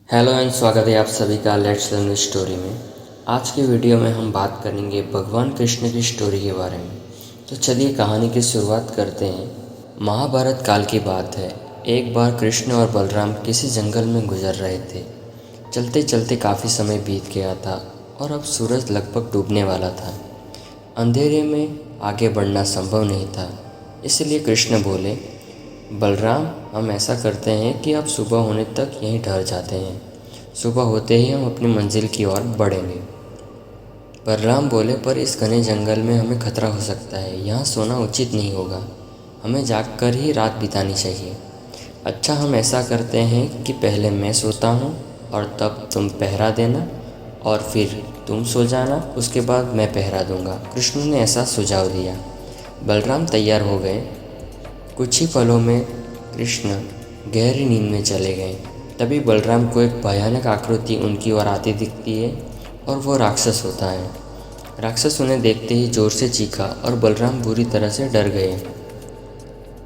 Hello and स्वागत है आप सभी का लेट्स लर्न स्टोरी में। आज की वीडियो में हम बात करेंगे भगवान कृष्ण की स्टोरी के बारे में। तो चलिए कहानी की शुरुआत करते हैं। महाभारत काल की बात है। एक बार कृष्ण और बलराम किसी जंगल में गुजर रहे थे। चलते चलते काफ़ी समय बीत गया था और अब सूरज लगभग डूबने वाला था। अंधेरे में आगे बढ़ना संभव नहीं था, इसलिए कृष्ण बोले, बलराम, हम ऐसा करते हैं कि अब सुबह होने तक यहीं ठहर जाते हैं। सुबह होते ही हम अपनी मंजिल की ओर बढ़ेंगे। बलराम बोले, पर इस घने जंगल में हमें खतरा हो सकता है। यहाँ सोना उचित नहीं होगा। हमें जागकर ही रात बितानी चाहिए। अच्छा, हम ऐसा करते हैं कि पहले मैं सोता हूँ और तब तुम पहरा देना, और फिर तुम सो जाना, उसके बाद मैं पहरा दूंगा। कृष्ण ने ऐसा सुझाव दिया। बलराम तैयार हो गए। कुछ ही पलों में कृष्ण गहरी नींद में चले गए। तभी बलराम को एक भयानक आकृति उनकी ओर आती दिखती है और वो राक्षस होता है। राक्षस उन्हें देखते ही जोर से चीखा और बलराम बुरी तरह से डर गए।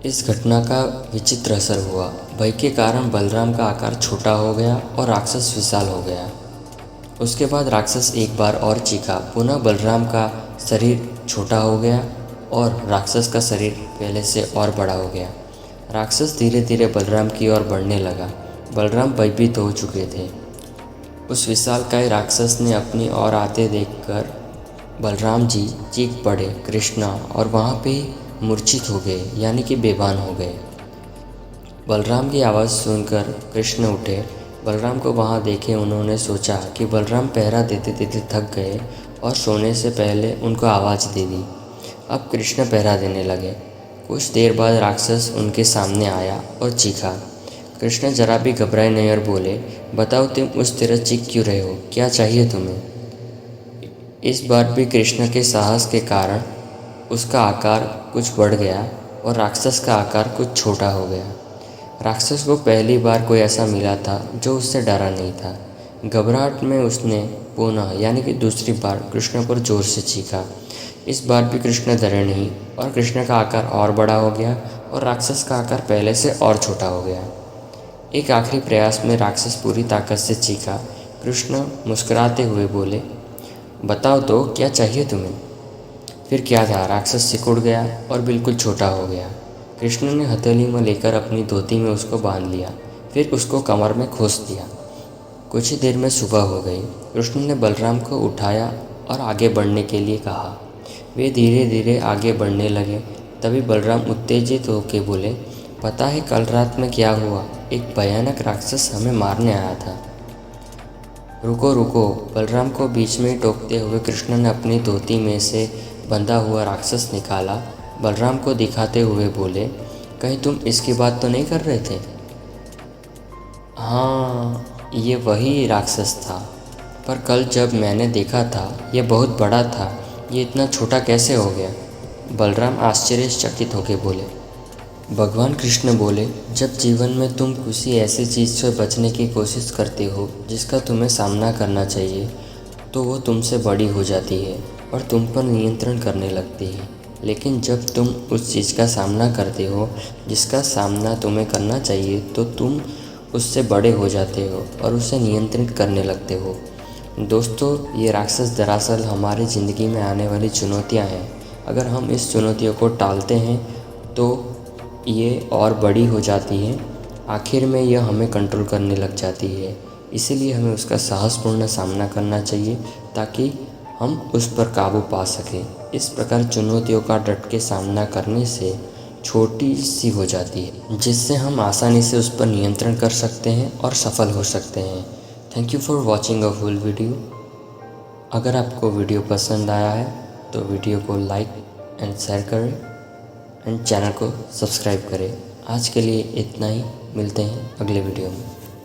इस घटना का विचित्र असर हुआ। भय के कारण बलराम का आकार छोटा हो गया और राक्षस विशाल हो गया। उसके बाद राक्षस एक बार और चीखा। पुनः बलराम का शरीर छोटा हो गया और राक्षस का शरीर पहले से और बड़ा हो गया। राक्षस धीरे धीरे बलराम की ओर बढ़ने लगा। बलराम भयभीत हो चुके थे। उस विशालकाय राक्षस ने अपनी ओर आते देखकर बलराम जी चीख पड़े, कृष्णा, और वहाँ पे मूर्छित हो गए, यानी कि बेभान हो गए। बलराम की आवाज़ सुनकर कृष्ण उठे। बलराम को वहाँ देखे उन्होंने सोचा कि बलराम पहरा देते देते थक गए और सोने से पहले उनको आवाज़ दे दी। अब कृष्ण पहरा देने लगे। कुछ देर बाद राक्षस उनके सामने आया और चीखा। कृष्ण जरा भी घबराए नहीं और बोले, बताओ, तुम उस तरह चीख क्यों रहे हो? क्या चाहिए तुम्हें? इस बार भी कृष्ण के साहस के कारण उसका आकार कुछ बढ़ गया और राक्षस का आकार कुछ छोटा हो गया। राक्षस को पहली बार कोई ऐसा मिला था जो उससे डरा नहीं था। घबराहट में उसने पुनः यानी कि दूसरी बार कृष्ण पर जोर से चीखा। इस बार भी कृष्ण डरे नहीं और कृष्ण का आकार और बड़ा हो गया और राक्षस का आकार पहले से और छोटा हो गया। एक आखिरी प्रयास में राक्षस पूरी ताकत से चीखा। कृष्ण मुस्कुराते हुए बोले, बताओ तो, क्या चाहिए तुम्हें? फिर क्या था, राक्षस सिकुड़ गया और बिल्कुल छोटा हो गया। कृष्ण ने हथेली में लेकर अपनी धोती में उसको बांध लिया, फिर उसको कमर में खोस दिया। कुछ ही देर में सुबह हो गई। कृष्ण ने बलराम को उठाया और आगे बढ़ने के लिए कहा। वे धीरे धीरे आगे बढ़ने लगे। तभी बलराम उत्तेजित होकर बोले, पता है कल रात में क्या हुआ? एक भयानक राक्षस हमें मारने आया था। रुको रुको, बलराम को बीच में टोकते हुए कृष्ण ने अपनी धोती में से बंधा हुआ राक्षस निकाला। बलराम को दिखाते हुए बोले, कहीं तुम इसकी बात तो नहीं कर रहे थे? हाँ, ये वही राक्षस था, पर कल जब मैंने देखा था ये बहुत बड़ा था। ये इतना छोटा कैसे हो गया? बलराम आश्चर्यचकित होकर बोले। भगवान कृष्ण बोले, जब जीवन में तुम किसी ऐसी चीज़ से बचने की कोशिश करते हो जिसका तुम्हें सामना करना चाहिए, तो वो तुमसे बड़ी हो जाती है और तुम पर नियंत्रण करने लगती है। लेकिन जब तुम उस चीज़ का सामना करते हो जिसका सामना तुम्हें करना चाहिए, तो तुम उससे बड़े हो जाते हो और उसे नियंत्रित करने लगते हो। दोस्तों, ये राक्षस दरअसल हमारी ज़िंदगी में आने वाली चुनौतियाँ हैं। अगर हम इस चुनौतियों को टालते हैं तो ये और बड़ी हो जाती हैं। आखिर में यह हमें कंट्रोल करने लग जाती है। इसीलिए हमें उसका साहसपूर्ण सामना करना चाहिए ताकि हम उस पर काबू पा सकें। इस प्रकार चुनौतियों का डट के सामना करने से छोटी सी हो जाती है, जिससे हम आसानी से उस पर नियंत्रण कर सकते हैं और सफल हो सकते हैं। Thank you for watching a full video. अगर आपको वीडियो पसंद आया है तो वीडियो को लाइक एंड शेयर करें एंड चैनल को सब्सक्राइब करें। आज के लिए इतना ही, मिलते हैं अगले वीडियो में।